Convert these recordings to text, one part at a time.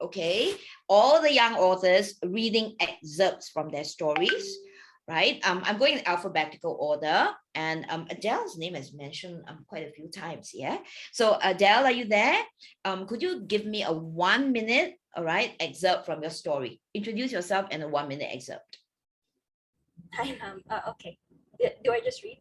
okay? All the young authors reading excerpts from their stories, right? I'm going in alphabetical order, and Adele's name is mentioned quite a few times, yeah? So Adele, are you there? Could you give me a 1 minute, all right, excerpt from your story? Introduce yourself in a 1 minute excerpt. Hi, ma'am. Okay. Do I just read?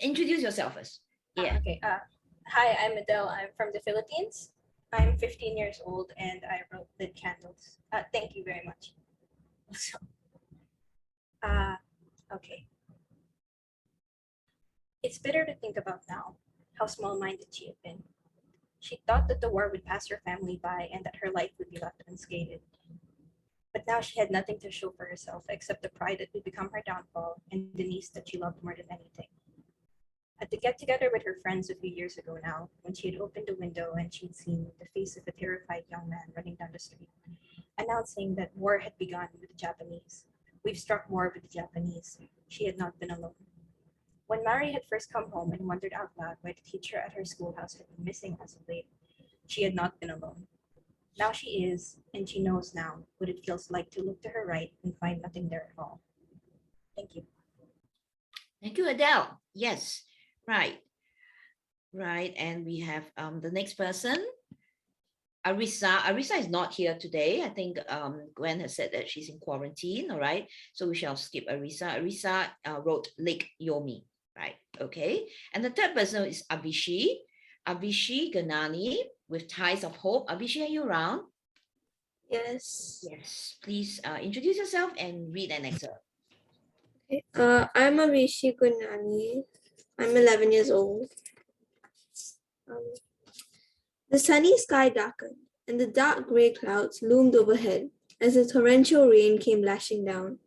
Introduce yourself first. Yeah. Okay. Hi, I'm Adele. I'm from the Philippines. I'm 15 years old and I wrote Lit Candles. Thank you very much. So, okay. It's bitter to think about now how small-minded she had been. She thought that the war would pass her family by and that her life would be left unscathed. But now she had nothing to show for herself except the pride that would become her downfall and the niece that she loved more than anything. At the get-together with her friends a few years ago now, when she had opened the window and she'd seen the face of a terrified young man running down the street, announcing that war had begun with the Japanese. We've struck war with the Japanese. She had not been alone. When Mary had first come home and wondered out loud why the teacher at her schoolhouse had been missing as of late, she had not been alone. Now she is, and she knows now what it feels like to look to her right and find nothing there at all. Thank you. Thank you, Adele. Yes, right. Right, and we have the next person, Arisa. Arisa is not here today. I think Gwen has said that she's in quarantine, all right? So we shall skip Arisa. Arisa wrote Lake Yomi, right? Okay. And the third person is Abishi. Abishi Ganani with Ties of Hope. Abishi, are you around? Yes. Yes. Please introduce yourself and read an excerpt. Okay. I'm Avishi Gunani. I'm 11 years old. The sunny sky darkened, and the dark gray clouds loomed overhead as the torrential rain came lashing down.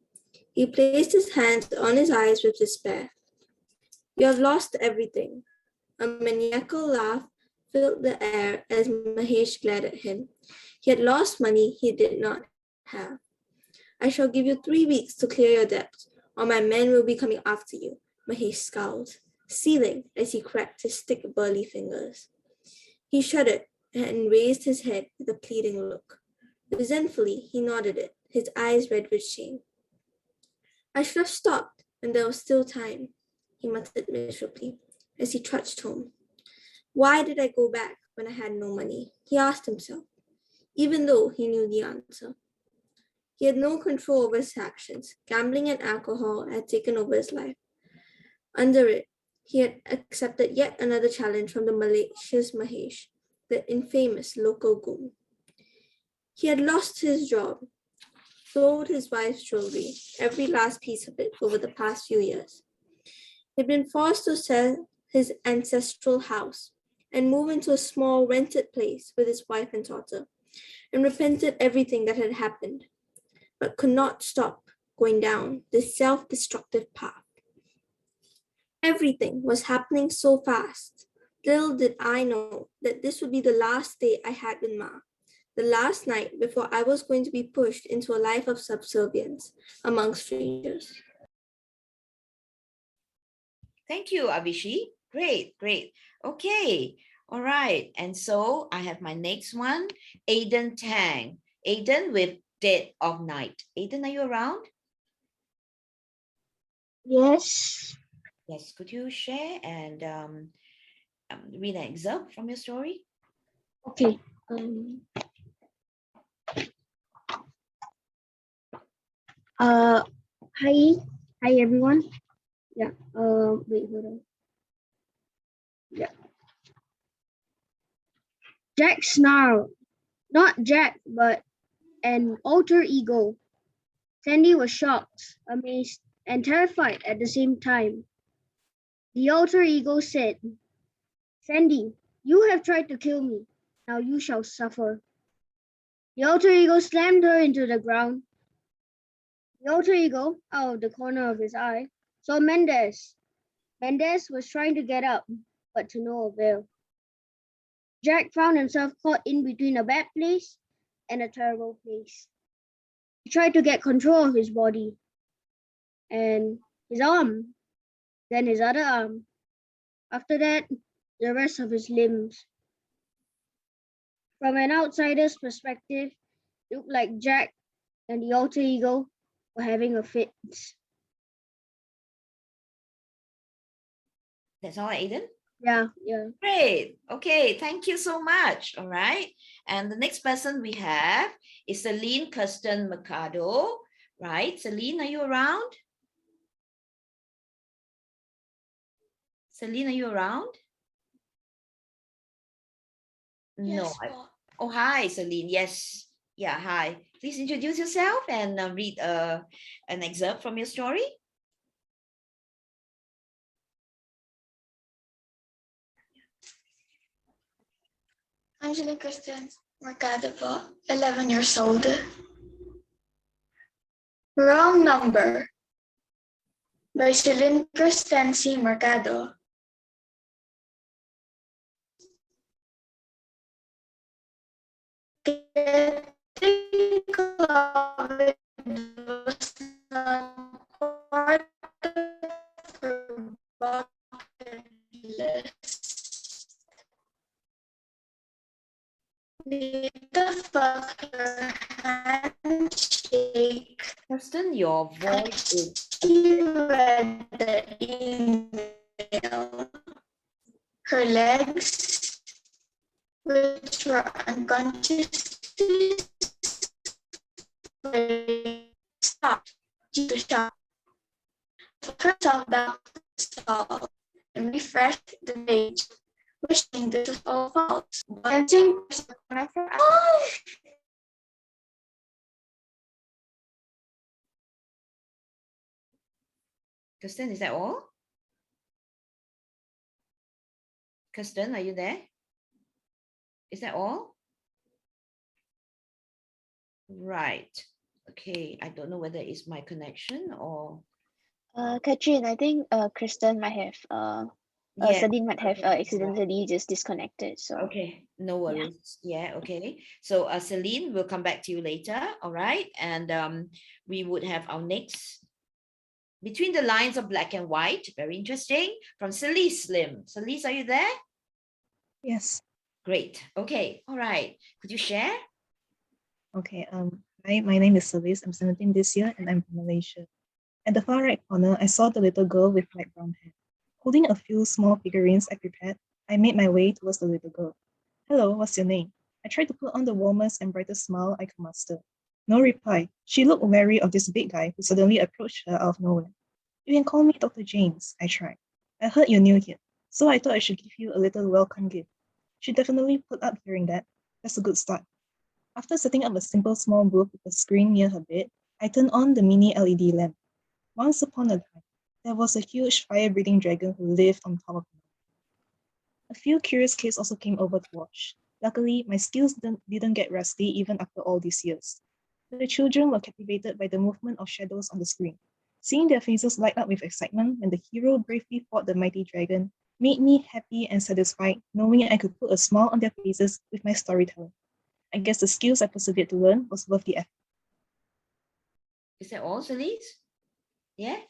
He placed his hands on his eyes with despair. You have lost everything. A maniacal laugh filled the air as Mahesh glared at him. He had lost money he did not have. I shall give you 3 weeks to clear your debt, or my men will be coming after you, Mahesh scowled, sealing as he cracked his thick burly fingers. He shuddered and raised his head with a pleading look. Resentfully, he nodded it, his eyes red with shame. I should have stopped when there was still time, he muttered miserably as he trudged home. Why did I go back when I had no money? He asked himself, even though he knew the answer. He had no control over his actions. Gambling and alcohol had taken over his life. Under it, he had accepted yet another challenge from the malicious Mahesh, the infamous local goon. He had lost his job, sold his wife's jewelry, every last piece of it over the past few years. He had been forced to sell his ancestral house and move into a small rented place with his wife and daughter, and repented everything that had happened, but could not stop going down this self-destructive path. Everything was happening so fast. Little did I know that this would be the last day I had with Ma, the last night before I was going to be pushed into a life of subservience among strangers. Thank you, Abishi. Great, great. Okay, all right. And so I have my next one, Aiden Tang. Aiden with Dead of Night. Aiden, are you around? Yes. Yes, could you share and read an excerpt from your story? Okay. Hi everyone. Yeah. Wait, hold on. Yeah. Jack snarled. Not Jack, but an alter ego. Sandy was shocked, amazed, and terrified at the same time. The alter ego said, Sandy, you have tried to kill me. Now you shall suffer. The alter ego slammed her into the ground. The alter ego, out of the corner of his eye, saw Mendez. Mendez was trying to get up, but to no avail. Jack found himself caught in between a bad place and a terrible place. He tried to get control of his body and his arm, then his other arm. After that, the rest of his limbs. From an outsider's perspective, it looked like Jack and the alter ego were having a fit. That's all, Aiden? Yeah. Great. Okay, thank you so much. All right. And the next person we have is Celine, Custon, Mercado. Right. Celine, are you around? Celine, are you around? No. Yes, Po. Oh, hi, Celine. Yes. Yeah, hi. Please introduce yourself and read an excerpt from your story. I'm Celine Kristen, Mercado po, 11 years old. Wrong Number by Celine Kristen C. Mercado. Getting COVID was not part of her bucket list. Need to fuck her handshake. Custon, your voice is She read the email. Her legs, which were unconsciously stopped due to shock, put herself back to the stall and refreshed the page, wishing this was all false. Glancing towards the corner of her eye. Custon, is that all? Custon, are you there? Is that all? Right. Okay. I don't know whether it's my connection or Katrin, I think Kristen might have yeah. Celine might have Okay. accidentally just disconnected. So Okay, no worries. Yeah, okay. So Celine, we'll come back to you later. All right. And we would have our next Between the Lines of Black and White. Very interesting. From Celise Slim. Celise, are you there? Yes. Great. Okay. All right. Could you share? Okay. Hi, my name is Celise. I'm 17 this year and I'm from Malaysia. At the far right corner, I saw the little girl with light brown hair. Holding a few small figurines I prepared, I made my way towards the little girl. Hello, what's your name? I tried to put on the warmest and brightest smile I could muster. No reply. She looked wary of this big guy who suddenly approached her out of nowhere. You can call me Dr. James, I tried. I heard you're new here, so I thought I should give you a little welcome gift. She definitely put up hearing that. That's a good start. After setting up a simple small booth with a screen near her bed, I turned on the mini LED lamp. Once upon a time, there was a huge fire-breathing dragon who lived on top of me. A few curious kids also came over to watch. Luckily, my skills didn't get rusty even after all these years. The children were captivated by the movement of shadows on the screen. Seeing their faces light up with excitement when the hero bravely fought the mighty dragon made me happy and satisfied knowing I could put a smile on their faces with my storytelling. I guess the skills I persevered to learn was worth the effort. Is that all, Celise? Yeah.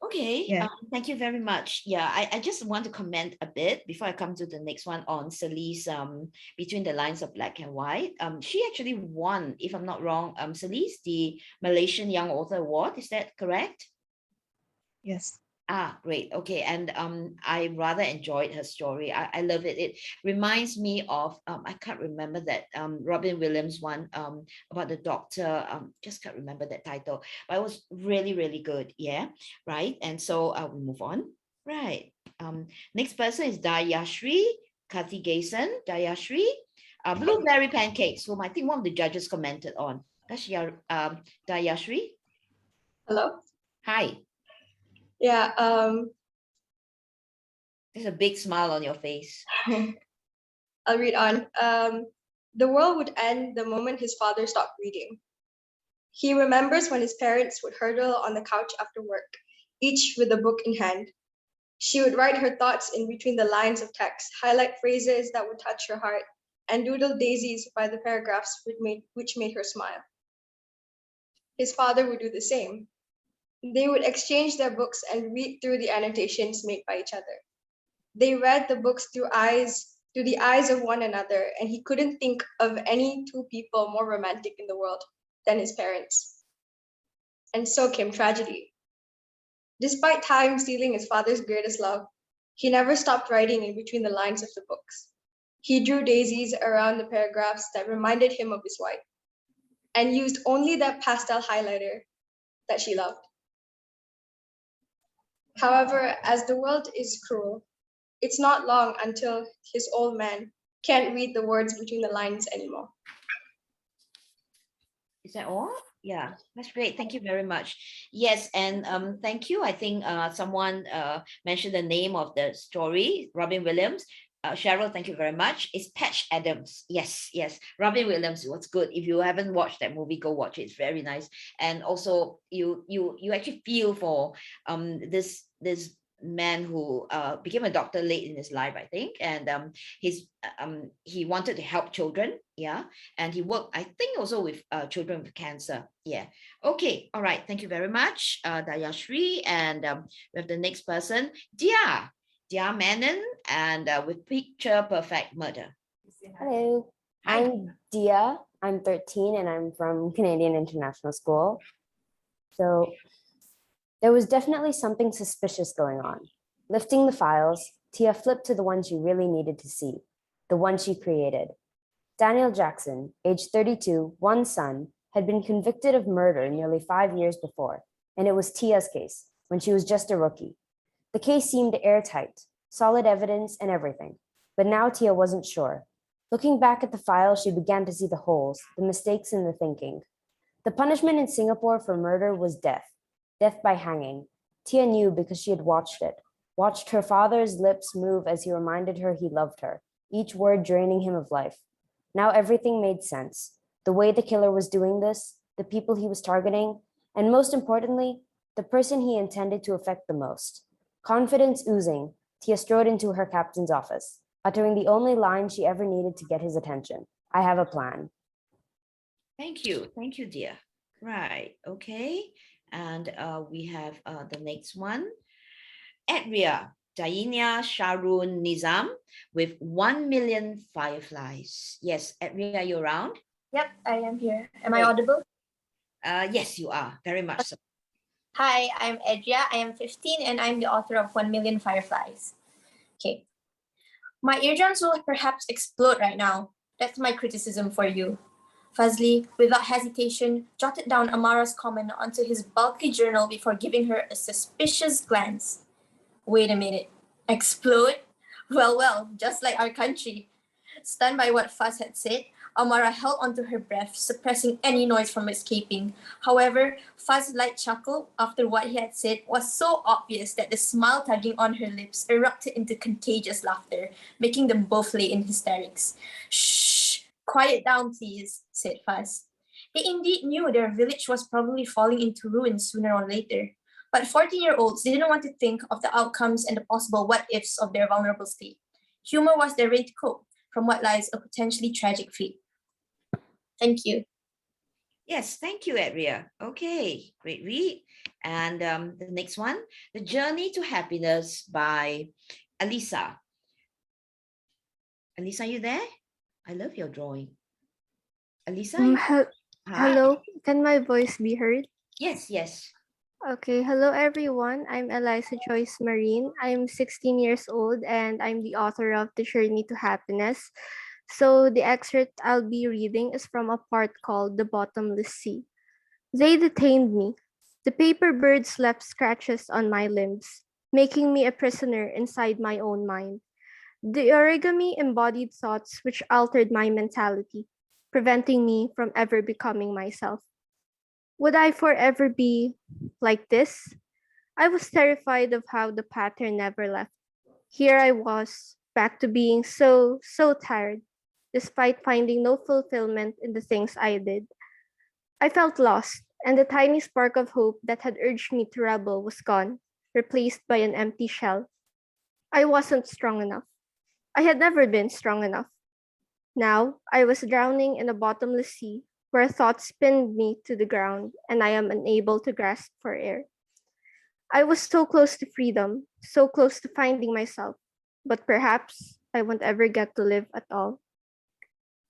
Okay. Yeah. Thank you very much. Yeah, I just want to comment a bit before I come to the next one on Celise, Between the Lines of Black and White. She actually won, if I'm not wrong, Celise, the Malaysian Young Author Award. Is that correct? Yes. Great. Okay. And I rather enjoyed her story. I love it. It reminds me of I can't remember that Robin Williams one about the doctor. Just can't remember that title, but it was really, really good. Yeah. Right. And so we move on. Right. Next person is Dayashri Kathigason. Dayashri. Blueberry pancakes, whom I think one of the judges commented on. Dayashri. Hello? Hi. Yeah, There's a big smile on your face. I'll read on. The world would end the moment his father stopped reading. He remembers when his parents would hurtle on the couch after work, each with a book in hand. She would write her thoughts in between the lines of text, highlight phrases that would touch her heart, and doodle daisies by the paragraphs which made her smile. His father would do the same. They would exchange their books and read through the annotations made by each other. They read the books through eyes through the eyes of one another, and he couldn't think of any two people more romantic in the world than his parents. And so came tragedy. Despite time stealing his father's greatest love, he never stopped writing in between the lines of the books. He drew daisies around the paragraphs that reminded him of his wife, and used only that pastel highlighter that she loved. However, as the world is cruel, it's not long until his old man can't read the words between the lines anymore. Is that all? Yeah, that's great. Thank you very much. Yes, and thank you. I think someone mentioned the name of the story, Robin Williams. Cheryl, thank you very much. It's Patch Adams. Yes, yes. Robin Williams was good. If you haven't watched that movie, go watch it. It's very nice. And also, you actually feel for this man who became a doctor late in his life, I think, and he wanted to help children, yeah, and he worked, I think, also with children with cancer. Yeah. Okay. All right. Thank you very much, Daya Shri, and we have the next person, Dia Menon, and with Picture Perfect Murder. Hello, I'm Dia. I'm 13 and I'm from Canadian International School. So there was definitely something suspicious going on. Lifting the files, Tia flipped to the one she really needed to see, the one she created. Daniel Jackson, age 32, one son, had been convicted of murder nearly 5 years before, and it was Tia's case, when she was just a rookie. The case seemed airtight, solid evidence and everything, but now Tia wasn't sure. Looking back at the file, she began to see the holes, the mistakes in the thinking. The punishment in Singapore for murder was death by hanging. Tia knew because she had watched it, watched her father's lips move as he reminded her he loved her, each word draining him of life. Now everything made sense. The way the killer was doing this, the people he was targeting, and most importantly, the person he intended to affect the most. Confidence oozing, Tia strode into her captain's office, uttering the only line she ever needed to get his attention. I have a plan. Thank you, dear. Right. Okay. And we have the next one, Adria Dainia Sharun Nizam with 1 million fireflies. Yes, Adria, you're around? Yep, I am here. Am I audible? Yes, you are. Very much so. Hi, I'm Edria. I am 15 and I'm the author of 1 Million Fireflies. Okay. My eardrums will perhaps explode right now. That's my criticism for you. Fazli, without hesitation, jotted down Amara's comment onto his bulky journal before giving her a suspicious glance. Wait a minute. Explode? Well, just like our country. Stunned by what Faz had said, Amara held onto her breath, suppressing any noise from escaping. However, Faz's light chuckle after what he had said was so obvious that the smile tugging on her lips erupted into contagious laughter, making them both lay in hysterics. Shh! Quiet down, please, said Faz. They indeed knew their village was probably falling into ruin sooner or later. But 14-year-olds didn't want to think of the outcomes and the possible what-ifs of their vulnerable state. Humor was their way to cope from what lies a potentially tragic fate. Thank you. Yes, thank you, Adria. Okay, great read. And the next one, The Journey to Happiness by Alisa. Alisa, you there? I love your drawing. Alisa? Hi. Hello, can my voice be heard? Yes. Okay, hello everyone. I'm Eliza Joyce Marine. I'm 16 years old and I'm the author of The Journey to Happiness. So the excerpt I'll be reading is from a part called The Bottomless Sea. They detained me. The paper birds left scratches on my limbs, making me a prisoner inside my own mind. The origami embodied thoughts which altered my mentality, preventing me from ever becoming myself. Would I forever be like this? I was terrified of how the pattern never left. Here I was, back to being so tired, despite finding no fulfillment in the things I did. I felt lost, and the tiny spark of hope that had urged me to rebel was gone, replaced by an empty shell. I wasn't strong enough. I had never been strong enough. Now, I was drowning in a bottomless sea where thoughts pinned me to the ground and I am unable to grasp for air. I was so close to freedom, so close to finding myself, but perhaps I won't ever get to live at all.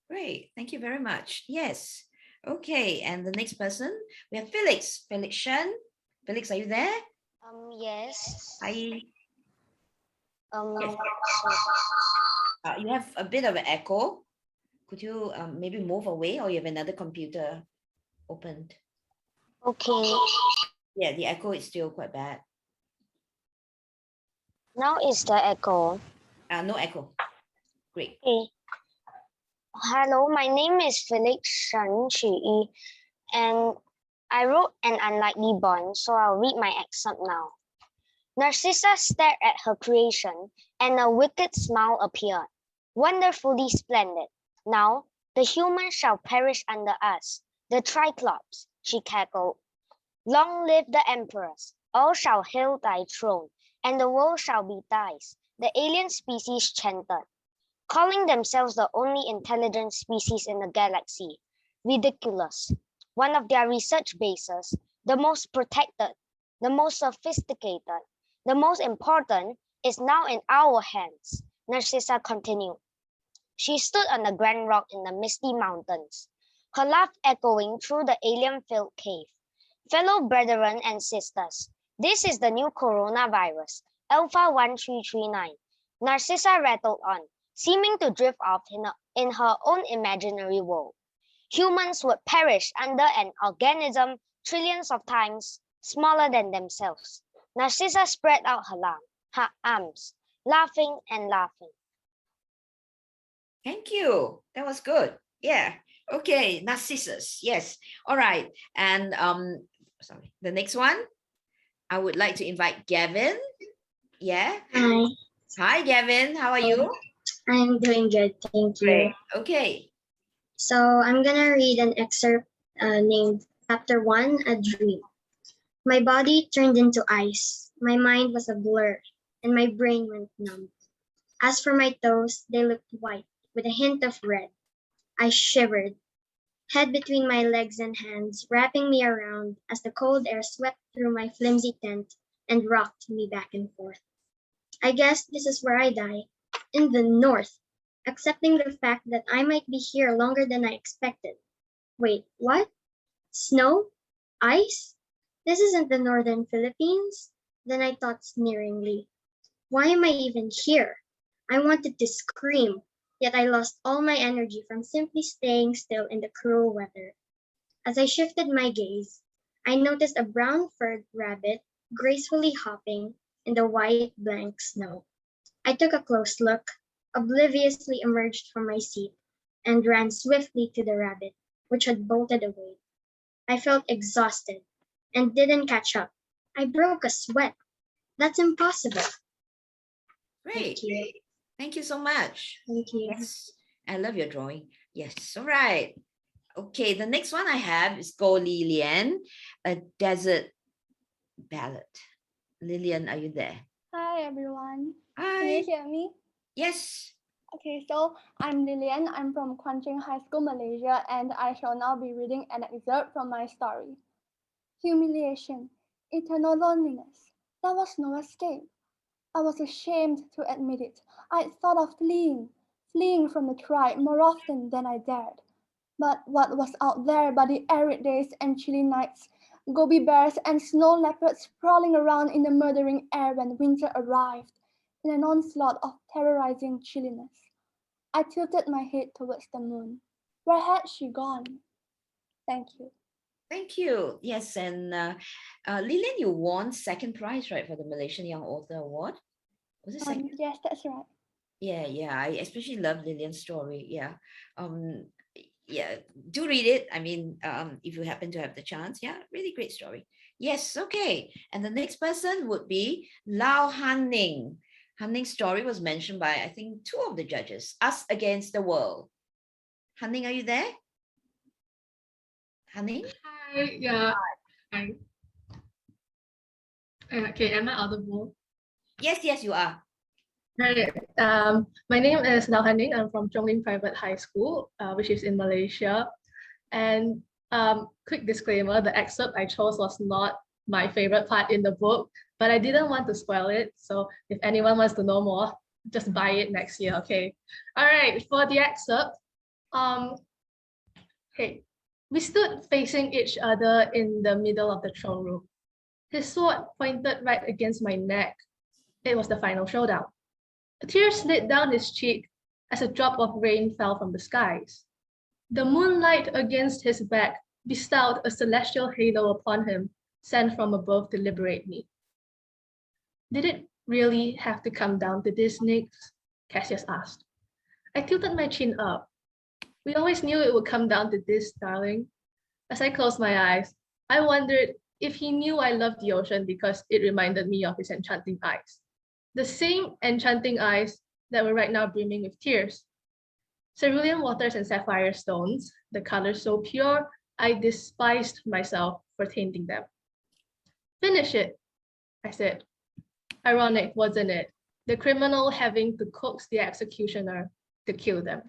Great. Thank you very much. Yes. Okay. And the next person, we have Felix Felician. Felix, are you there? Yes. Hi. Yes. You have a bit of an echo. Could you maybe move away, or you have another computer opened? Okay. Yeah, the echo is still quite bad. Now is the echo. No echo. Great. Okay. Hello, my name is Felix Shri, and I wrote An Unlikely Bond, so I'll read my excerpt now. Narcissa stared at her creation, and a wicked smile appeared. Wonderfully splendid. Now, the humans shall perish under us, the Triclops, she cackled. Long live the emperors. All shall hail thy throne, and the world shall be thine, the alien species chanted. Calling themselves the only intelligent species in the galaxy. Ridiculous. One of their research bases, the most protected, the most sophisticated, the most important, is now in our hands, Narcissa continued. She stood on the grand rock in the misty mountains, her laugh echoing through the alien-filled cave. Fellow brethren and sisters, this is the new coronavirus, Alpha 1339. Narcissa rattled on, seeming to drift off in her own imaginary world. Humans would perish under an organism trillions of times smaller than themselves. Narcissa spread out her arms, laughing and laughing. Thank you. That was good. Yeah. Okay. Narcissus. Yes. All right. And sorry. The next one, I would like to invite Gavin. Yeah. Hi, Hi, Gavin. How are you? I'm doing good, thank you. Great. Okay. So I'm gonna read an excerpt named Chapter 1, A Dream. My body turned into ice, my mind was a blur, and my brain went numb. As for my toes, they looked white, with a hint of red. I shivered, head between my legs and hands, wrapping me around as the cold air swept through my flimsy tent and rocked me back and forth. I guess this is where I die, in the north, accepting the fact that I might be here longer than I expected. Wait, what? Snow? Ice? This isn't the northern Philippines? Then I thought sneeringly. Why am I even here? I wanted to scream, yet I lost all my energy from simply staying still in the cruel weather. As I shifted my gaze, I noticed a brown-furred rabbit gracefully hopping in the white blank snow. I took a close look, obliviously emerged from my seat, and ran swiftly to the rabbit, which had bolted away. I felt exhausted and didn't catch up. I broke a sweat. That's impossible. Great. Thank you. Thank you so much. Thank you. Yes. I love your drawing. Yes. All right. Okay. The next one I have is Go Lilian, a desert ballad. Lilian, are you there? Hi everyone. Hi. Can you hear me? Yes. Okay, so I'm Lilian. I'm from Kuan Ching High School, Malaysia, and I shall now be reading an excerpt from my story. Humiliation, eternal loneliness. There was no escape. I was ashamed to admit it. I thought of fleeing from the tribe more often than I dared. But what was out there but the arid days and chilly nights, goby bears and snow leopards sprawling around in the murdering air when winter arrived, in an onslaught of terrorizing chilliness. I tilted my head towards the moon. Where had she gone? Thank you. Thank you. Yes, and Lilian, you won second prize, right, for the Malaysian Young Author Award? Was it second? Yes, that's right. Yeah. I especially love Lilian's story. Yeah. Yeah, do read it. I mean, if you happen to have the chance. Yeah, really great story. Yes, okay. And the next person would be Lau Han Ning. Han Ning's story was mentioned by, I think, two of the judges. Us Against the World. Han Ning, are you there? Han Ning? Hi, yeah. Hi. Okay, am I audible? Yes, you are. Hi, my name is Lau Han Ning. I'm from Chongling Private High School, which is in Malaysia. And quick disclaimer, the excerpt I chose was not my favorite part in the book, but I didn't want to spoil it. So if anyone wants to know more, just buy it next year, okay? All right, for the excerpt, okay, we stood facing each other in the middle of the throne room. His sword pointed right against my neck. It was the final showdown. A tear slid down his cheek as a drop of rain fell from the skies. The moonlight against his back bestowed a celestial halo upon him, sent from above to liberate me. Did it really have to come down to this, Nix? Cassius asked. I tilted my chin up. We always knew it would come down to this, darling. As I closed my eyes, I wondered if he knew I loved the ocean because it reminded me of his enchanting eyes. The same enchanting eyes that were right now brimming with tears. Cerulean waters and sapphire stones, the colors so pure, I despised myself for tainting them. Finish it, I said. Ironic, wasn't it? The criminal having to coax the executioner to kill them.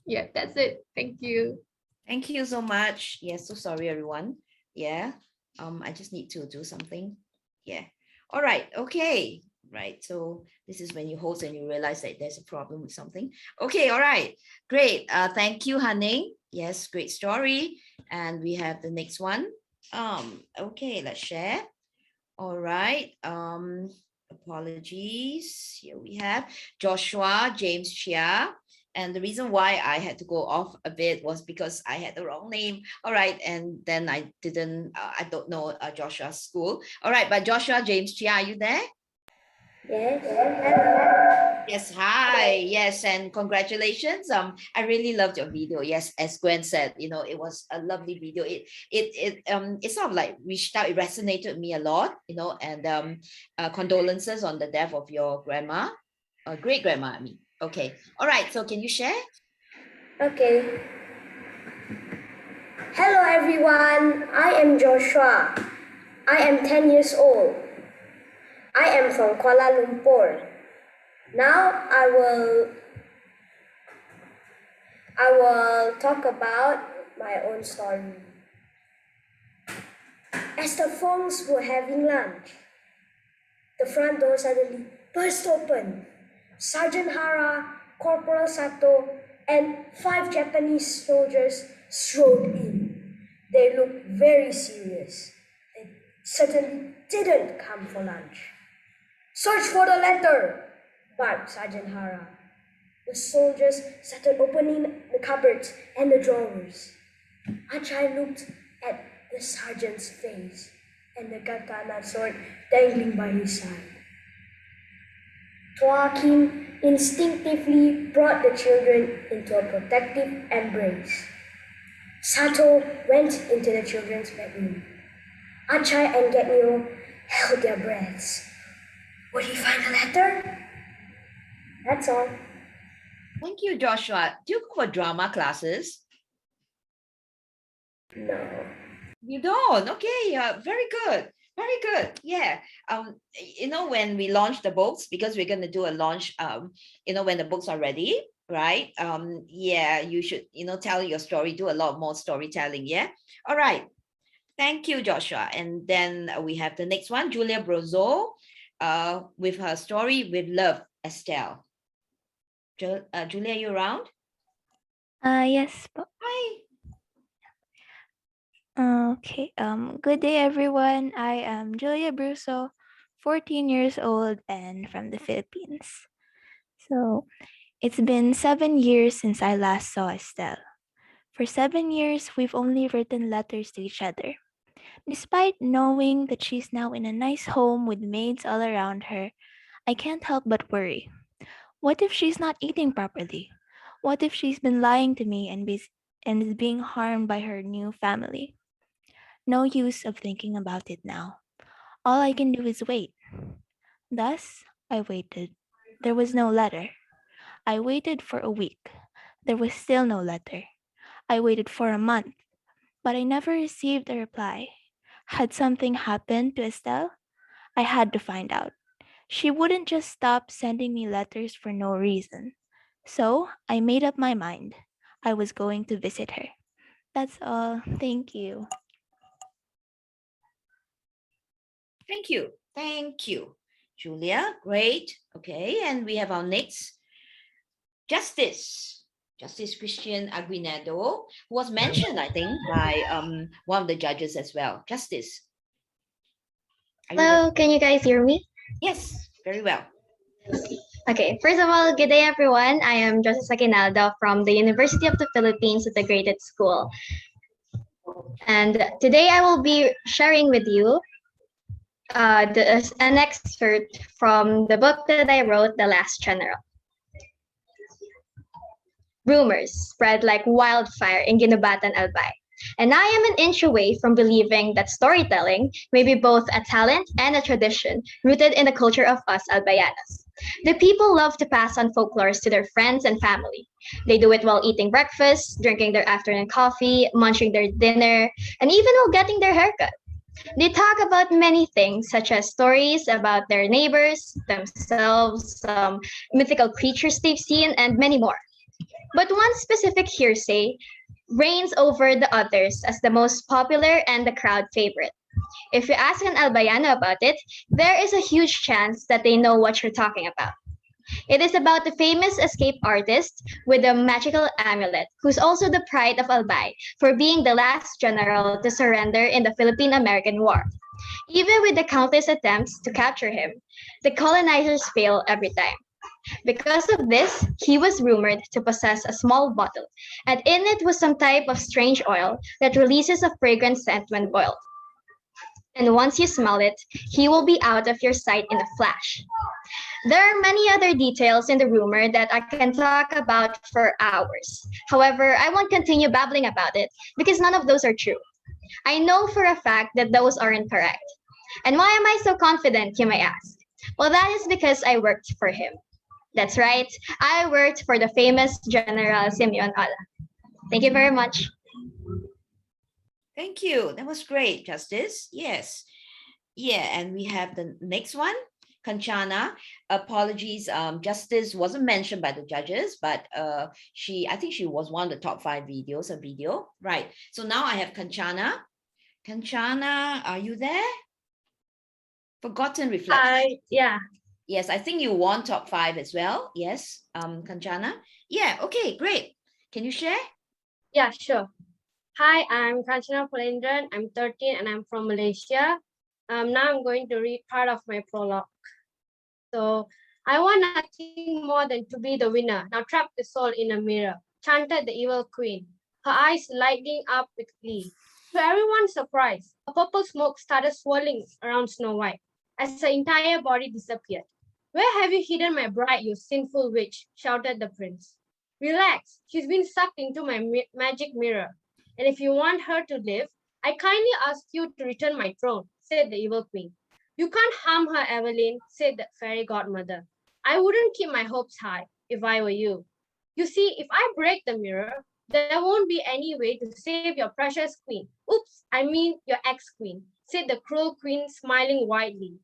Yeah, that's it. Thank you. Thank you so much. Yeah, so sorry, everyone. Yeah, I just need to do something. Yeah. All right. Okay. Right. So this is when you host and you realize that there's a problem with something. Okay. All right. Great. Thank you, Hanning. Yes, great story. And we have the next one. Okay, let's share. All right. Apologies. Here we have Joshua James Chia. And the reason why I had to go off a bit was because I had the wrong name. All right. And then I didn't, I don't know Joshua's school. All right. But Joshua James Chia, are you there? Yes. Yes. Hi. Yes. And congratulations. I really loved your video. Yes. As Gwen said, you know, it was a lovely video. It sort of like reached out. It resonated with me a lot, you know, and condolences on the death of your grandma, great grandma, I mean. Okay. All right. So can you share? Okay. Hello everyone. I am Joshua. I am 10 years old. I am from Kuala Lumpur. Now I will talk about my own story. As the Fongs were having lunch, the front door suddenly burst open. Sergeant Hara, Corporal Sato, and 5 Japanese soldiers strode in. They looked very serious. They certainly didn't come for lunch. Search for the letter, barked Sergeant Hara. The soldiers started opening the cupboards and the drawers. Achai looked at the sergeant's face and the katana sword dangling by his side. Tua Kim instinctively brought the children into a protective embrace. Sato went into the children's bedroom. Achai and Getnio held their breaths. Would he find a letter? That's all. Thank you, Joshua. Do you go for drama classes? No. You don't? Okay, very good. Very good. Yeah. You know, when we launch the books, because we're going to do a launch, you know, when the books are ready, right? Yeah, you should, you know, tell your story, do a lot more storytelling. Yeah. All right. Thank you, Joshua. And then we have the next one, Julia Brazo, with her story With Love, Estelle. Julia, you around? Yes. Hi. Okay. Good day, everyone. I am Julia Brusso, 14 years old and from the Philippines. So, it's been 7 years since I last saw Estelle. For 7 years, we've only written letters to each other. Despite knowing that she's now in a nice home with maids all around her, I can't help but worry. What if she's not eating properly? What if she's been lying to me and is being harmed by her new family? No use of thinking about it now. All I can do is wait. Thus, I waited. There was no letter. I waited for a week. There was still no letter. I waited for a month, but I never received a reply. Had something happened to Estelle? I had to find out. She wouldn't just stop sending me letters for no reason. So I made up my mind. I was going to visit her. That's all. Thank you. Thank you. Thank you. Julia, great. Okay, and we have our next Justice Christian Aguinaldo, who was mentioned, I think, by one of the judges as well. Justice. Hello, can you guys hear me? Yes, very well. Okay, first of all, good day everyone. I am Justice Aguinaldo from the University of the Philippines Integrated School. And today I will be sharing with you an excerpt from the book that I wrote, The Last General. Rumors spread like wildfire in Ginubatan, Albay, and I am an inch away from believing that storytelling may be both a talent and a tradition rooted in the culture of us Albayanas. The people love to pass on folklores to their friends and family. They do it while eating breakfast, drinking their afternoon coffee, munching their dinner, and even while getting their haircut. They talk about many things, such as stories about their neighbors, themselves, some mythical creatures they've seen, and many more. But one specific hearsay reigns over the others as the most popular and the crowd favorite. If you ask an Albayano about it, there is a huge chance that they know what you're talking about. It is about the famous escape artist with a magical amulet, who's also the pride of Albay for being the last general to surrender in the Philippine-American War. Even with the countless attempts to capture him, the colonizers fail every time. Because of this, he was rumored to possess a small bottle, and in it was some type of strange oil that releases a fragrant scent when boiled. And once you smell it, he will be out of your sight in a flash. There are many other details in the rumor that I can talk about for hours. However, I won't continue babbling about it because none of those are true. I know for a fact that those aren't correct. And why am I so confident, you may ask? Well, that is because I worked for him. That's right, I worked for the famous General Simeon Ala. Thank you very much. Thank you. That was great, Justice. Yes. Yeah, and we have the next one, Kanchana. Apologies, Justice wasn't mentioned by the judges, but I think she was one of the top 5 videos, Right. So now I have Kanchana. Kanchana, are you there? Forgotten Reflection. Yeah. Yes, I think you won top 5 as well. Yes, Kanchana. Yeah, okay, great. Can you share? Yeah, sure. Hi, I'm Kanchana Pulendran. I'm 13 and I'm from Malaysia. Now I'm going to read part of my prologue. So, I want nothing more than to be the winner. Now trap the soul in a mirror, chanted the evil queen, her eyes lighting up with glee. To everyone's surprise, a purple smoke started swirling around Snow White as her entire body disappeared. Where have you hidden my bride, you sinful witch? Shouted the prince. Relax, she's been sucked into my magic mirror. And if you want her to live, I kindly ask you to return my throne, said the evil queen. You can't harm her, Evelyn, said the fairy godmother. I wouldn't keep my hopes high if I were you. You see, if I break the mirror, there won't be any way to save your precious queen. Oops, I mean your ex-queen, said the cruel queen, smiling widely.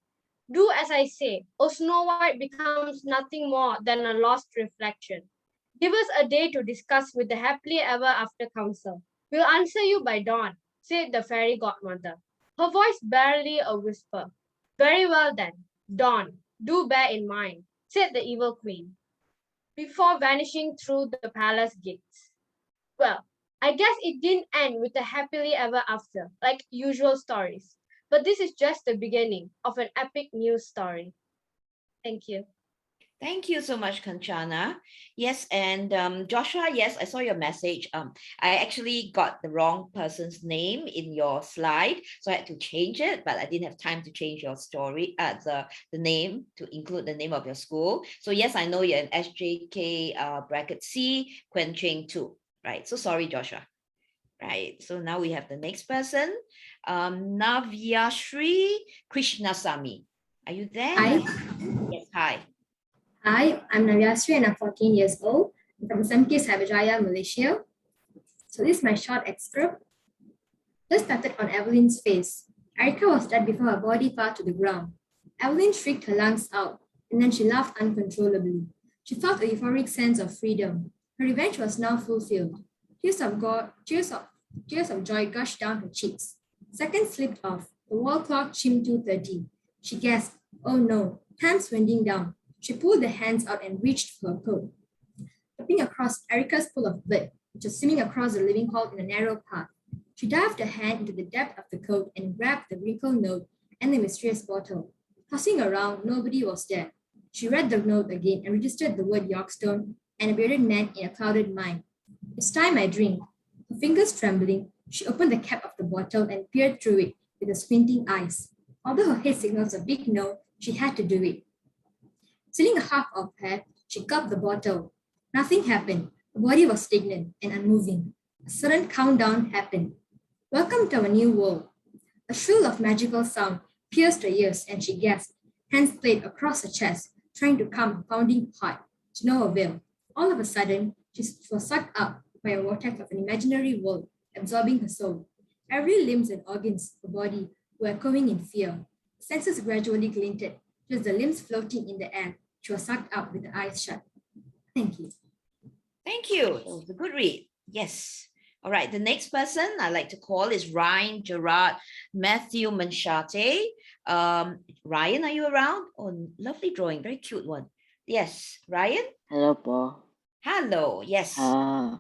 Do as I say, or Snow White becomes nothing more than a lost reflection. Give us a day to discuss with the happily ever after council. We'll answer you by dawn, said the fairy godmother, her voice barely a whisper. Very well then, dawn, do bear in mind, said the evil queen, before vanishing through the palace gates. Well, I guess it didn't end with a happily ever after, like usual stories. But this is just the beginning of an epic news story. Thank you. Thank you so much, Kanchana. Yes, and Joshua, yes, I saw your message. I actually got the wrong person's name in your slide, so I had to change it, but I didn't have time to change your story, the name, to include the name of your school. So yes, I know you're in SJK bracket C, Quenching 2, right? So sorry, Joshua. Right, so now we have the next person, Naviya Shri Krishna Sami. Are you there? Hi. Yes, hi. Hi, I'm Naviya Shree and I'm 14 years old. I'm from SMK Cyberjaya, Malaysia. So this is my short excerpt. Just started on Evelyn's face. Erica was dead before her body fell to the ground. Evelyn shrieked her lungs out, and then she laughed uncontrollably. She felt a euphoric sense of freedom. Her revenge was now fulfilled. Tears of joy gushed down her cheeks. Seconds slipped off. The wall clock chimed 2:30. She gasped, "Oh no, Hands winding down, she pulled the hands out and reached for her coat. Stepping across Erica's pool of blood, which was swimming across the living hall in a narrow path, she dived a hand into the depth of the coat and grabbed the wrinkled note and the mysterious bottle. Tossing around, nobody was there. She read the note again and registered the word Yorkstone and a bearded man in a clouded mind. It's time I drink. Her fingers trembling, she opened the cap of the bottle and peered through it with the squinting eyes. Although her head signals a big no, she had to do it. Sealing a half of her, she gulped the bottle. Nothing happened. The body was stagnant and unmoving. A sudden countdown happened. Welcome to our new world. A shrill of magical sound pierced her ears and she gasped. Hands played across her chest, trying to calm her pounding heart. To no avail. All of a sudden, she was sucked up by a vortex of an imaginary world, absorbing her soul. Every limbs and organs of her body were echoing in fear. Senses gradually glinted, just the limbs floating in the air. She was sucked up with the eyes shut. Thank you. Thank you. That was a good read. Yes. All right. The next person I'd like to call is Ryan, Gerard, Matthew, Manchate. Ryan, are you around? Oh, lovely drawing. Very cute one. Yes. Ryan? Hello po. Hello. Yes. My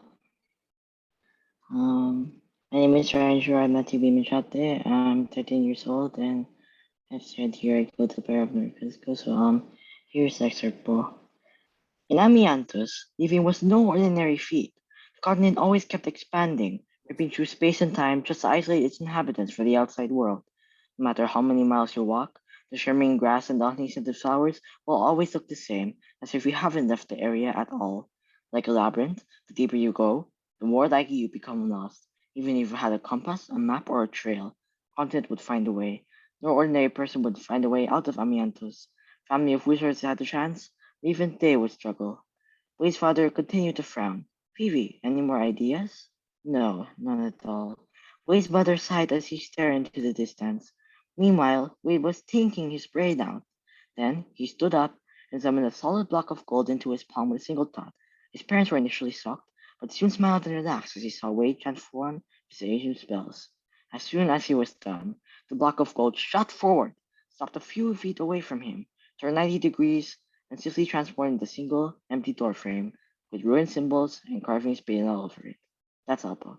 name is Ryan Gerard Matthew B. Manchate. I'm 13 years old and I've said here I go to the pair of Mercado. So here's the excerpt po. In Amiantos, living was no ordinary feat. The continent always kept expanding, ripping through space and time just to isolate its inhabitants from the outside world. No matter how many miles you walk, the shimmering grass and daunting scent of flowers will always look the same, as if you haven't left the area at all. Like a labyrinth, the deeper you go, the more likely you become lost. Even if you had a compass, a map, or a trail, continent would find a way. No ordinary person would find a way out of Amiantos. Family of wizards had the chance, but even they would struggle. Wade's father continued to frown. Phoebe, any more ideas? No, none at all. Wade's mother sighed as he stared into the distance. Meanwhile, Wade was thinking his brain out. Then he stood up and summoned a solid block of gold into his palm with a single thought. His parents were initially shocked, but soon smiled and relaxed as he saw Wade transform his ancient spells. As soon as he was done, the block of gold shot forward, stopped a few feet away from him, turned 90 degrees, and swiftly transformed the single empty door frame with ruined symbols and carvings painted all over it. That's all, po.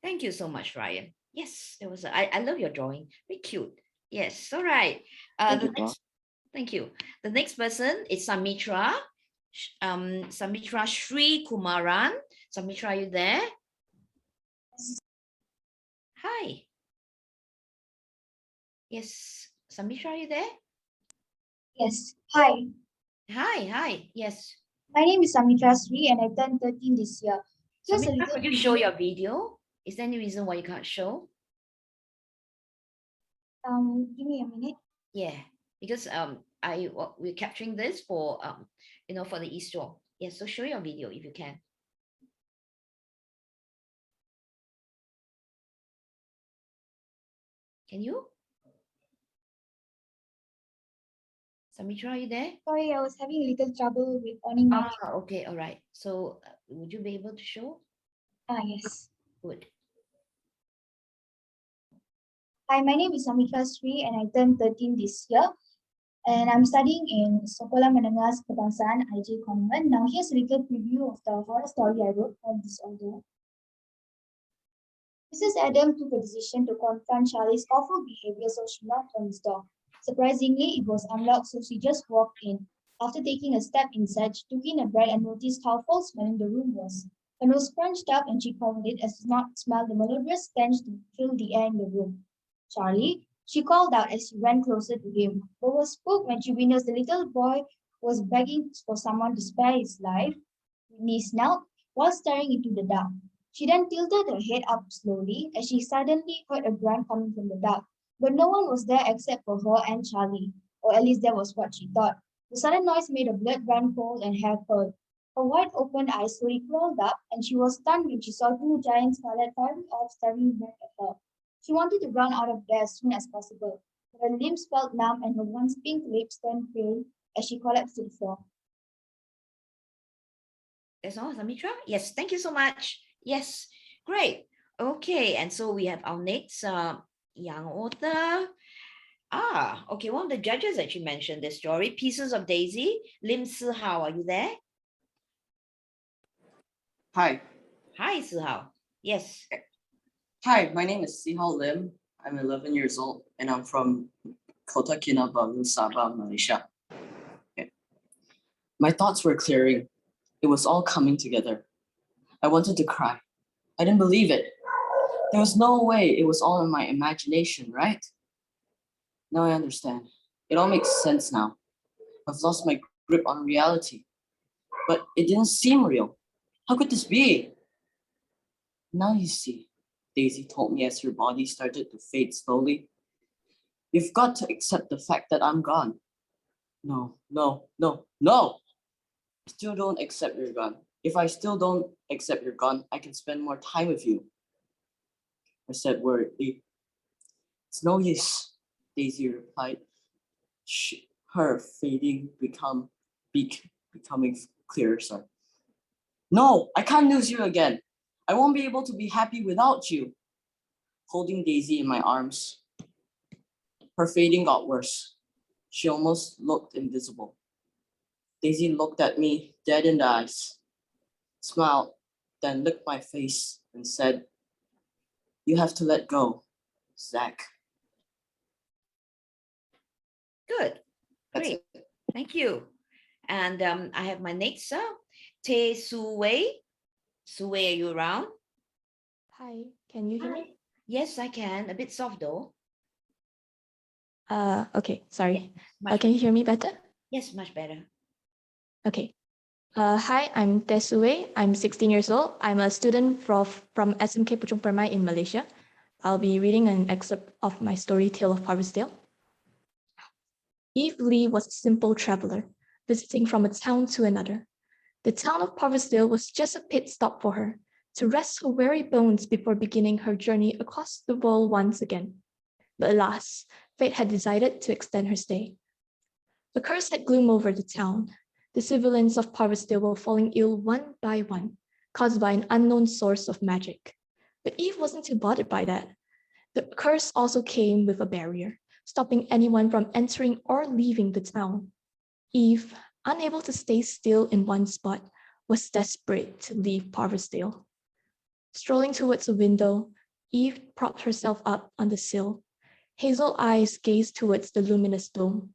Thank you so much, Ryan. Yes, it was. I love your drawing. Very cute. Yes. All right. Thank you. The next person is Samitra. Samitra Shri Kumaran. Samitra, are you there? Hi. Yes. Samitra, are you there? Yes. Hi. Hi. Yes. My name is Amika Shree and I turned 13 this year. Samitra, could you show your video? Is there any reason why you can't show? Give me a minute. Yeah, because we're capturing this for for the Easter. Yes, so show your video if you can. Can you? Samitra, are you there? Sorry, I was having a little trouble with owning my. Okay, all right. So would you be able to show? Yes. Good. Hi, my name is Amika Shree and I turned 13 this year. And I'm studying in Sekolah Menengah Kebangsaan IJ Convent. Now here's a little preview of the horror story I wrote for Disorder. Mrs. Adam took a decision to confront Charlie's awful behavior, so she knocked on his door. Surprisingly, it was unlocked, so she just walked in. After taking a step inside, she took in a bread and noticed how foul-smelling the room was. Her nose scrunched up and she covered it as to not smell the malodorous stench that filled the air in the room. Charlie, she called out as she ran closer to him, but was spooked when she witnessed the little boy was begging for someone to spare his life. Whitney knelt while staring into the dark. She then tilted her head up slowly as she suddenly heard a grunt coming from the dark, but no one was there except for her and Charlie, or at least that was what she thought. The sudden noise made her blood run cold and hair curled. Her wide-open eyes slowly crawled up, and she was stunned when she saw two giant scarlet fiery orbs staring back at her. She wanted to run out of there as soon as possible, but her limbs felt numb and her once pink lips turned pale as she collapsed to the floor. That's all, Samitra? Yes, thank you so much. Yes, great. Okay, and so we have our next young author, Okay. One of the judges actually mentioned this story, Pieces of Daisy. Lim Si Hao, are you there? Hi. Hi, Si Hao. Yes. Hi, my name is Sihao Lim. I'm 11 years old and I'm from Kota Kinabalu, Sabah, Malaysia. Okay. My thoughts were clearing. It was all coming together. I wanted to cry. I didn't believe it. There was no way it was all in my imagination, right? Now I understand. It all makes sense now. I've lost my grip on reality. But it didn't seem real. How could this be? Now you see, Daisy told me as her body started to fade slowly. You've got to accept the fact that I'm gone. No, no, no, no! I still don't accept you're gone. If I still don't accept you're gone, I can spend more time with you. I said worriedly. It's no use, Daisy replied. Her fading becoming clearer, sorry. No, I can't lose you again. I won't be able to be happy without you. Holding Daisy in my arms, her fading got worse. She almost looked invisible. Daisy looked at me dead in the eyes, smiled, then licked my face and said, "You have to let go, Zach." Good. Great. Thank you. And I have my next Tae Su Wei. Su Wei, are you around? Hi, can you hear me? Yes, I can. A bit soft though. Okay, sorry. Much Can you hear me better? Yes, much better. Okay. Hi, I'm Tae Su Wei. I'm 16 years old. I'm a student from SMK Puchong Permai in Malaysia. I'll be reading an excerpt of my story, Tale of Parvusdale. Eve Lee was a simple traveler, visiting from a town to another. The town of Parvusdale was just a pit stop for her, to rest her weary bones before beginning her journey across the world once again. But alas, fate had decided to extend her stay. A curse had gloomed over the town. The civilians of Parvusdale were falling ill one by one, caused by an unknown source of magic. But Eve wasn't too bothered by that. The curse also came with a barrier, stopping anyone from entering or leaving the town. Eve, unable to stay still in one spot, was desperate to leave Parvusdale. Strolling towards a window, Eve propped herself up on the sill. Hazel eyes gazed towards the luminous dome.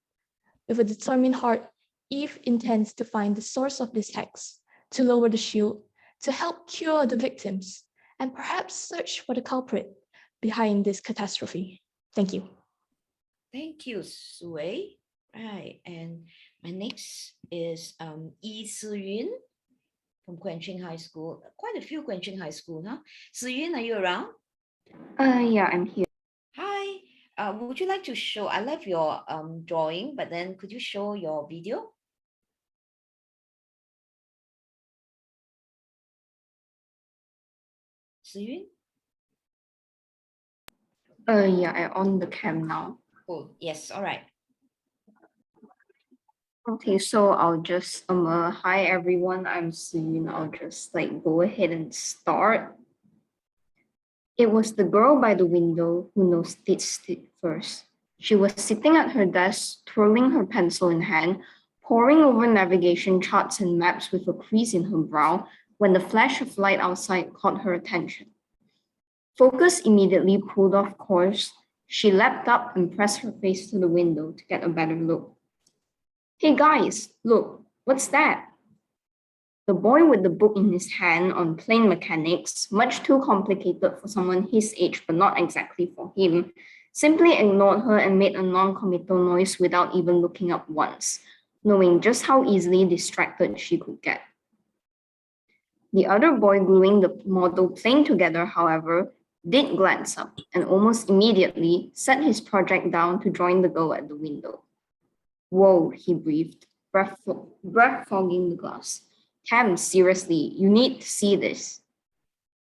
With a determined heart, Eve intends to find the source of this hex, to lower the shield, to help cure the victims, and perhaps search for the culprit behind this catastrophe. Thank you. Thank you, Sui. Right, and my next is Yi Si-yun from Quanching High School. Quite a few Quanching High School, huh? Si-yun, are you around? Yeah, I'm here. Hi. Would you like to show? I love your drawing, but then could you show your video? Si-yun? Yeah, I on the cam now. Oh, yes, all right. Okay, so I'll just hi everyone, I'm Celine. I'll just go ahead and start. It was the girl by the window who noticed it first. She was sitting at her desk, twirling her pencil in hand, poring over navigation charts and maps with a crease in her brow when the flash of light outside caught her attention. Focus immediately pulled off course. She leapt up and pressed her face to the window to get a better look. Hey guys, look, what's that? The boy with the book in his hand on plane mechanics, much too complicated for someone his age but not exactly for him, simply ignored her and made a non-committal noise without even looking up once, knowing just how easily distracted she could get. The other boy gluing the model plane together, however, did glance up and almost immediately set his project down to join the girl at the window. Whoa, he breathed, breath fogging the glass. Cam, seriously, you need to see this.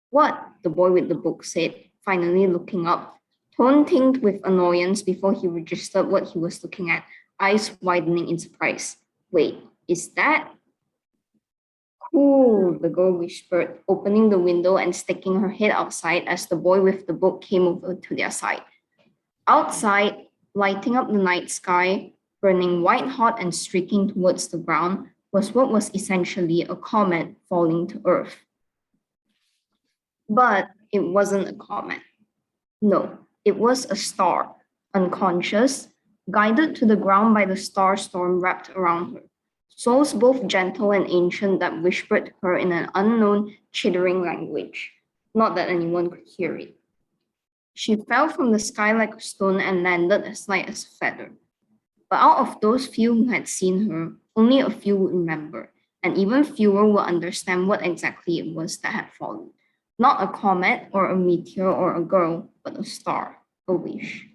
What? The boy with the book said, finally looking up, tone tinged with annoyance before he registered what he was looking at, eyes widening in surprise. Wait, is that? Cool, the girl whispered, opening the window and sticking her head outside as the boy with the book came over to their side. Outside, lighting up the night sky, burning white hot and streaking towards the ground, was what was essentially a comet falling to Earth. But it wasn't a comet. No, it was a star, unconscious, guided to the ground by the star storm wrapped around her. Souls both gentle and ancient that whispered to her in an unknown, chittering language. Not that anyone could hear it. She fell from the sky like a stone and landed as light as a feather. But out of those few who had seen her, only a few would remember, and even fewer will understand what exactly it was that had fallen. Not a comet or a meteor or a girl, but a star, a wish.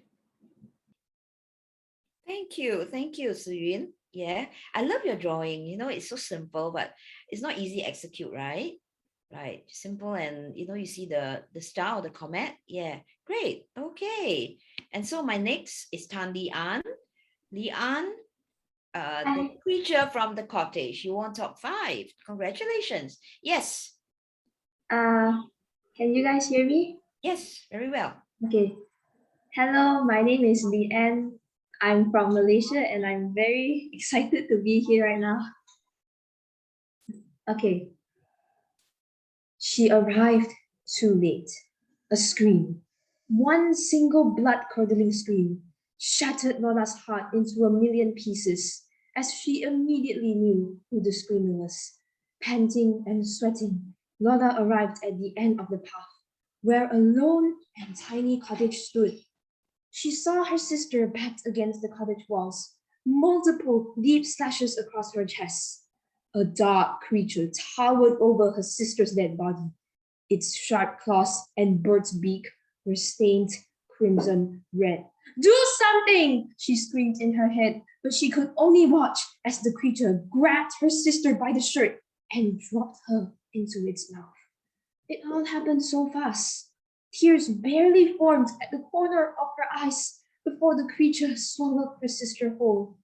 Thank you, Celine. Yeah, I love your drawing. It's so simple, but it's not easy to execute, right? Right, simple, and you see the star or the comet. Yeah, great. Okay, and so my next is Tandy Ann. Leanne, the creature from the cottage. You won top 5. Congratulations. Yes. Can you guys hear me? Yes, very well. Okay. Hello, my name is Leanne. I'm from Malaysia and I'm very excited to be here right now. Okay. She arrived too late. A scream. One single blood-curdling scream shattered Lola's heart into a million pieces as she immediately knew who the screamer was. Panting and sweating, Lola arrived at the end of the path, where a lone and tiny cottage stood. She saw her sister backed against the cottage walls, multiple deep slashes across her chest. A dark creature towered over her sister's dead body. Its sharp claws and bird's beak were stained crimson red. Do something! She screamed in her head, but she could only watch as the creature grabbed her sister by the shirt and dropped her into its mouth. It all happened so fast. Tears barely formed at the corner of her eyes before the creature swallowed her sister whole.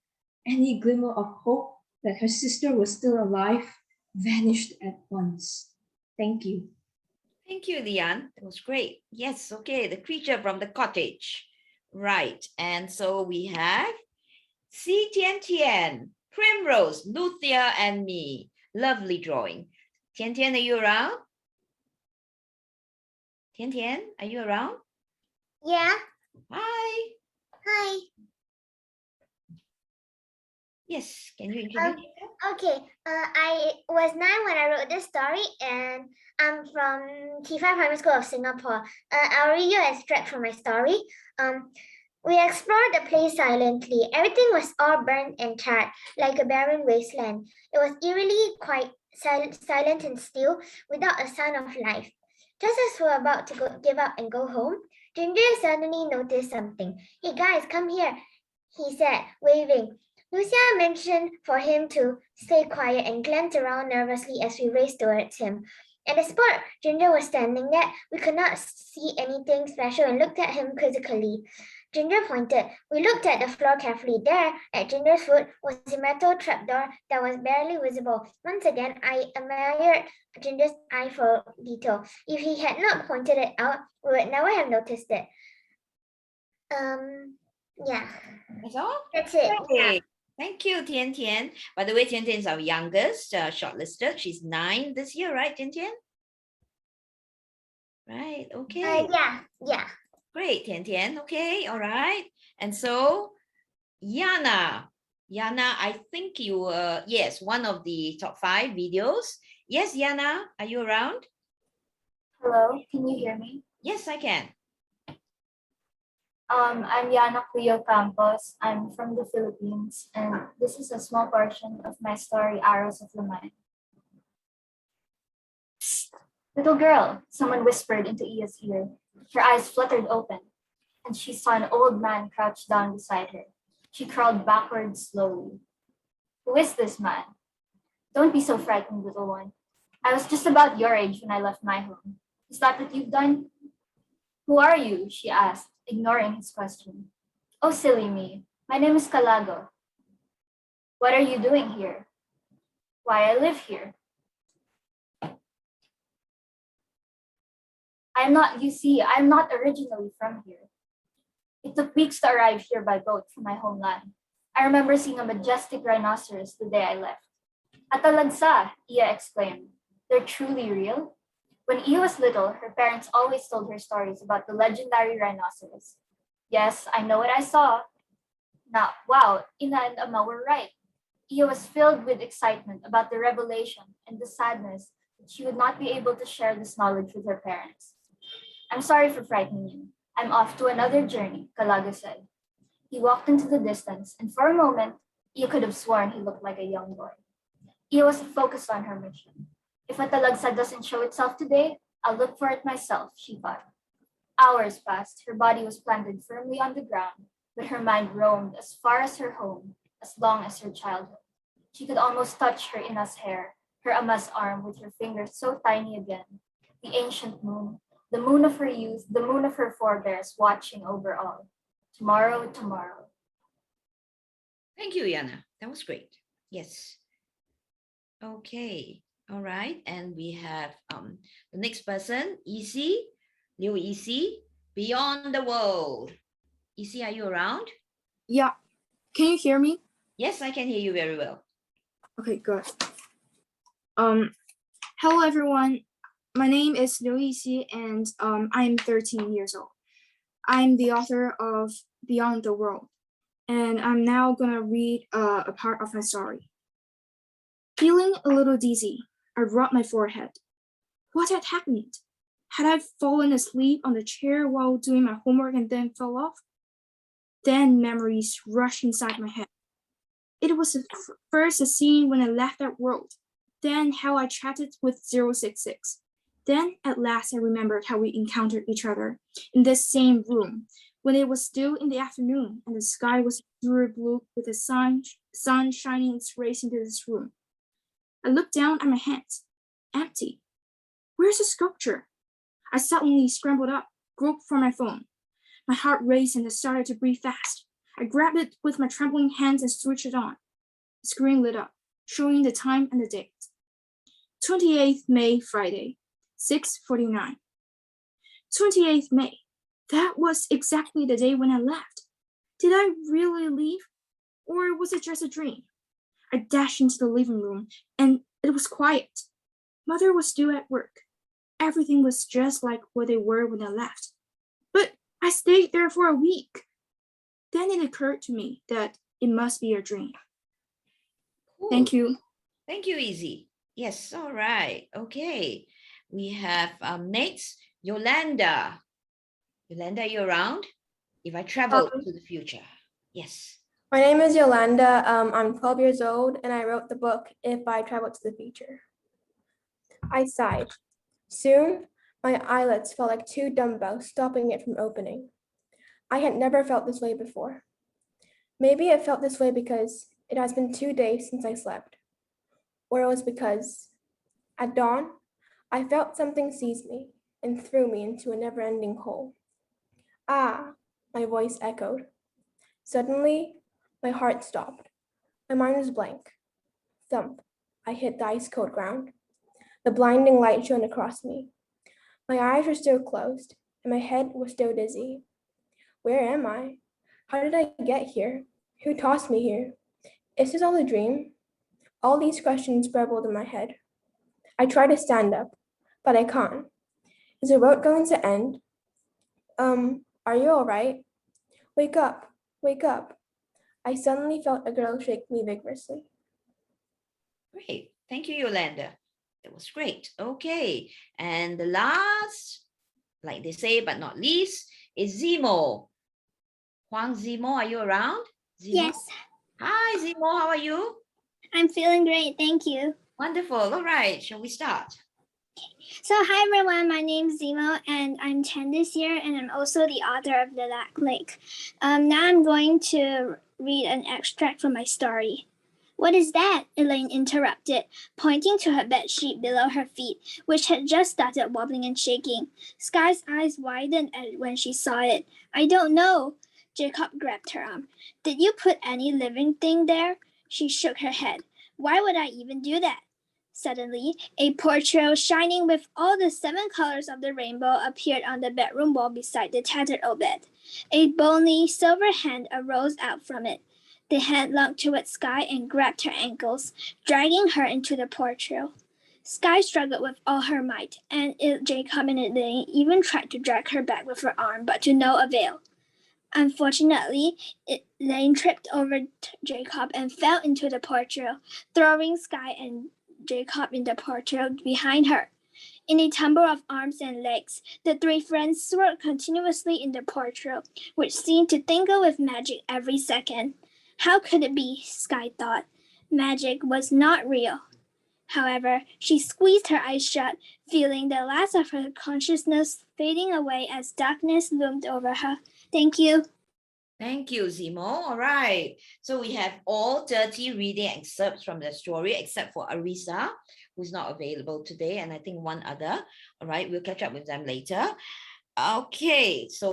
Any glimmer of hope that her sister was still alive vanished at once. Thank you. Thank you, Leanne. That was great. Yes, okay, the creature from the cottage. Right, and so we have Si Tian Tian, Primrose, Luthia, and me. Lovely drawing. Tian Tian, are you around? Tian Tian, are you around? Yeah. Hi. Hi. Yes, can you introduce yourself? Okay. I was 9 when I wrote this story, and I'm from T5 Primary School of Singapore. I'll read you an extract from my story. We explored the place silently. Everything was all burnt and charred, like a barren wasteland. It was eerily quite silent and still, without a sign of life. Just as we were about to give up and go home, Ginger suddenly noticed something. Hey guys, come here, he said, waving. Lucia motioned for him to stay quiet and glanced around nervously as we raced towards him. At the spot Ginger was standing at, we could not see anything special and looked at him quizzically. Ginger pointed. We looked at the floor carefully. There, at Ginger's foot, was a metal trapdoor that was barely visible. Once again, I admired Ginger's eye for detail. If he had not pointed it out, we would never have noticed it. Yeah. That's all? That's it. Okay. Yeah. Thank you, Tian Tian. By the way, Tian Tian is our youngest shortlisted. She's 9 this year, right, Tian Tian? Right, okay. Yeah. Great, Tian Tian. Okay, all right. And so, Yana, I think you were, yes, one of the top 5 videos. Yes, Yana, are you around? Hello, can you hear me? Yes, I can. I'm Yana Cleo Campos. I'm from the Philippines, and this is a small portion of my story, Arrows of the Mind. Psst, little girl, someone whispered into Ia's ear. Her eyes fluttered open, and she saw an old man crouched down beside her. She crawled backwards slowly. Who is this man? Don't be so frightened, little one. I was just about your age when I left my home. Is that what you've done? Who are you? She asked, ignoring his question. Oh, silly me. My name is Calago. What are you doing here? Why, I live here. I'm not originally from here. It took weeks to arrive here by boat from my homeland. I remember seeing a majestic rhinoceros the day I left. Atalagsa, Iya exclaimed. They're truly real? When Iya was little, her parents always told her stories about the legendary rhinoceros. Yes, I know what I saw. Now, wow, Ina and Ama were right. Iya was filled with excitement about the revelation and the sadness that she would not be able to share this knowledge with her parents. I'm sorry for frightening you. I'm off to another journey, Kalaga said. He walked into the distance, and for a moment, Iya could have sworn he looked like a young boy. Iya was focused on her mission. If a talagsa doesn't show itself today, I'll look for it myself, she thought. Hours passed, her body was planted firmly on the ground, but her mind roamed as far as her home, as long as her childhood. She could almost touch her Ina's hair, her Ama's arm with her fingers so tiny again. The ancient moon, the moon of her youth, the moon of her forebears watching over all. Tomorrow, tomorrow. Thank you, Yana. That was great. Yes. Okay. All right. And we have the next person, Isi, Liu Isi, Beyond the World. Isi, are you around? Yeah. Can you hear me? Yes, I can hear you very well. Okay, good. Hello everyone. My name is Liu Yixi and I'm 13 years old. I'm the author of Beyond the World, and I'm now gonna read a part of my story. Feeling a little dizzy, I rubbed my forehead. What had happened? Had I fallen asleep on the chair while doing my homework and then fell off? Then memories rushed inside my head. It was first a scene when I left that world, then how I chatted with 066. Then at last I remembered how we encountered each other in this same room when it was still in the afternoon and the sky was pure blue with the sun shining its rays into this room. I looked down at my hands, empty. Where's the sculpture? I suddenly scrambled up, groped for my phone. My heart raced and I started to breathe fast. I grabbed it with my trembling hands and switched it on. The screen lit up, showing the time and the date. 28th May, Friday, 6:49. 28th May. That was exactly the day when I left. Did I really leave? Or was it just a dream? I dashed into the living room and it was quiet. Mother was still at work. Everything was just like what they were when I left. But I stayed there for a week. Then it occurred to me that it must be a dream. Cool. Thank you. Thank you, Izzy. Yes, all right. Okay. We have next, Yolanda. Yolanda, are you around? If I travel to the future. Yes. My name is Yolanda. I'm 12 years old and I wrote the book, If I Travel to the Future. I sighed. Soon, my eyelids felt like two dumbbells stopping it from opening. I had never felt this way before. Maybe it felt this way because it has been 2 days since I slept. Or it was because, at dawn, I felt something seize me and threw me into a never-ending hole. Ah, my voice echoed. Suddenly, my heart stopped. My mind was blank. Thump, I hit the ice-cold ground. The blinding light shone across me. My eyes were still closed, and my head was still dizzy. Where am I? How did I get here? Who tossed me here? Is this all a dream? All these questions burbled in my head. I try to stand up, but I can't. Is the road going to end? Are you all right? Wake up, wake up. I suddenly felt a girl shake me vigorously. Great. Thank you, Yolanda. That was great. Okay. And the last, like they say, but not least, is Zemo. Huang Zemo, are you around? Zemo? Yes. Hi, Zemo. How are you? I'm feeling great. Thank you. Wonderful. All right. Shall we start? So, hi everyone. My name is Zemo, and I'm 10 this year, and I'm also the author of Lilac Lake. Now I'm going to read an extract from my story. What is that? Elaine interrupted, pointing to her bedsheet below her feet, which had just started wobbling and shaking. Sky's eyes widened when she saw it. I don't know. Jacob grabbed her arm. Did you put any living thing there? She shook her head. Why would I even do that? Suddenly, a portrait shining with all the 7 colors of the rainbow appeared on the bedroom wall beside the tattered old bed. A bony silver hand arose out from it. The hand lunged towards Sky and grabbed her ankles, dragging her into the portrait. Sky struggled with all her might, and Jacob and Elaine even tried to drag her back with her arm, but to no avail. Unfortunately, Elaine tripped over Jacob and fell into the portrait, throwing Sky and Jacob in the portrait behind her. In a tumble of arms and legs, the 3 friends swirled continuously in the portrait, which seemed to tingle with magic every second. How could it be? Sky thought. Magic was not real. However, she squeezed her eyes shut, feeling the last of her consciousness fading away as darkness loomed over her. Thank you. Thank you, Zimo. All right. So we have all 30 reading excerpts from the story, except for Arisa, who's not available today, and I think one other. All right, we'll catch up with them later. Okay, so